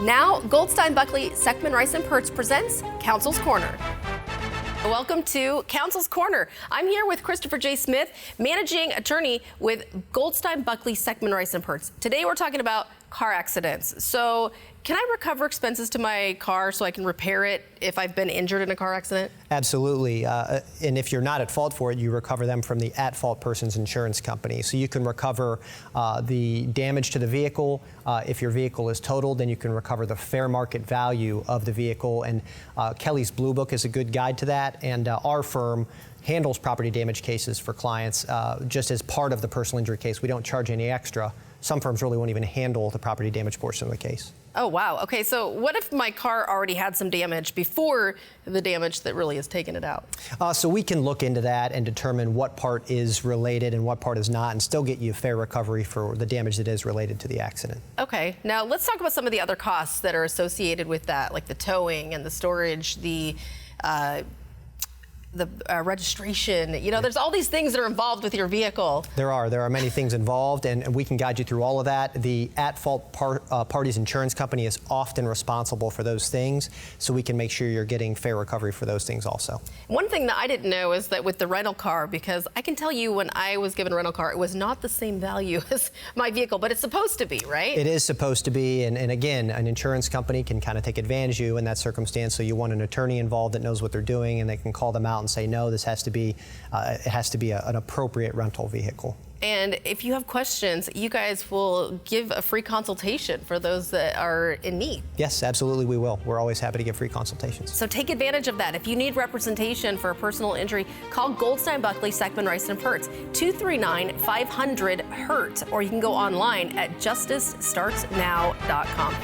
Now, Goldstein, Buckley, Seckman, Rice & Pertz presents Counsel's Corner. Welcome to Counsel's Corner. I'm here with Christopher J. Smith, managing attorney with Goldstein, Buckley, Seckman, Rice & Pertz. Today we're talking about car accidents. So, can I recover expenses to my car so I can repair it if I've been injured in a car accident? Absolutely. And if you're not at fault for it, you recover them from the at-fault person's insurance company. So you can recover the damage to the vehicle. If your vehicle is totaled, then you can recover the fair market value of the vehicle. And Kelly's Blue Book is a good guide to that. And our firm handles property damage cases for clients just as part of the personal injury case. We don't charge any extra. Some firms really won't even handle the property damage portion of the case. Oh, wow. Okay, so what if my car already had some damage before the damage that really has taken it out? So we can look into that and determine what part is related and what part is not, and still get you a fair recovery for the damage that is related to the accident. Okay, now let's talk about some of the other costs that are associated with that, like the towing and the storage, the registration. You know, there's all these things that are involved with your vehicle. There are many things involved, and we can guide you through all of that. The at-fault party's insurance company is often responsible for those things, so we can make sure you're getting fair recovery for those things also. One thing that I didn't know is that with the rental car, because I can tell you when I was given a rental car, it was not the same value as my vehicle, but it's supposed to be, right? It is supposed to be, and again, an insurance company can kind of take advantage of you in that circumstance, so you want an attorney involved that knows what they're doing, and they can call them out and say, no, this has to be, an appropriate rental vehicle. And if you have questions, you guys will give a free consultation for those that are in need. Yes, absolutely we will. We're always happy to give free consultations. So take advantage of that. If you need representation for a personal injury, call Goldstein, Buckley, Seckman, Rice & Pertz, 239-500-HURT, or you can go online at justicestartsnow.com.